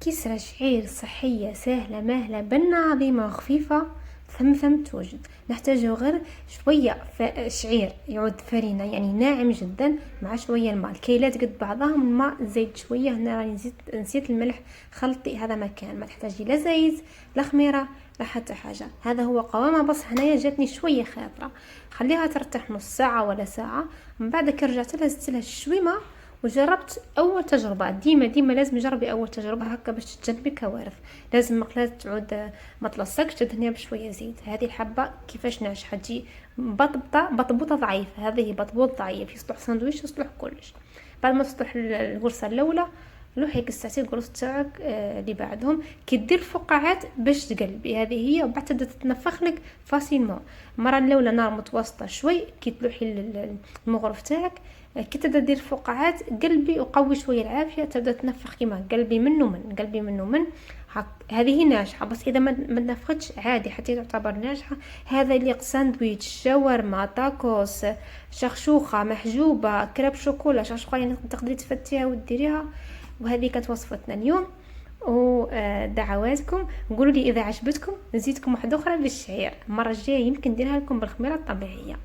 كسرة شعير صحية سهلة مهلة بنة عظيمة وخفيفة ثم توجد. نحتاج غير شوية شعير يعود فرينة يعني ناعم جدا مع شوية الماء، الكيلات قد بعضهم، الماء زيت شوية، هنا راني نسيت الملح، خلطي هذا مكان، ما تحتاجي لا زيت لا خميرة لا حتى حاجة. هذا هو قوامها، بس هنايا جاتني شوية خاطرة، خليها ترتاح نص ساعة ولا ساعة. من بعد كي رجعت لها زدت لها شوي ماء وجربت اول تجربه. ديما لازم تجربي اول تجربه هكا باش تجنبي كوارث. لازم مقلاة تعود ما تلصقش، تدهنيها بشويه زيت. هذه الحبه كيفاش ناجحه، تجي بطبوطه ضعيفه، هذه بطبوط ضعيف يصلح ساندويتش يصلح كلش. بعد ما تصلح القرصه الاولى لوحي قصتي القرص تاعك اللي بعدهم كي دير فقاعات باش تقلبي، هذه هي. وبعد تبدا تتنفخ لك فاسيلمون. المره الاولى نار متوسطه شوي، كي تلوحي المغرف تاعك كي تبدا دير فقاعات قلبي وقوي شويه العافيه، تبدا تنفخ كيما قلبي منه من هذه ناجحه. بس اذا ما نفختش عادي حتى تعتبر ناجحه. هذا اللي ساندويتش، شاورما، تاكوس، شخشوخه محجوبه، كريب شوكولا، شخشوخه يعني تقدري تفتيها وديريها. وهذه كانت وصفتنا اليوم، ودعواتكم. قولوا لي اذا عجبتكم، نزيدكم واحده اخرى بالشعير، المره الجايه يمكن نديرها لكم بالخميره الطبيعيه.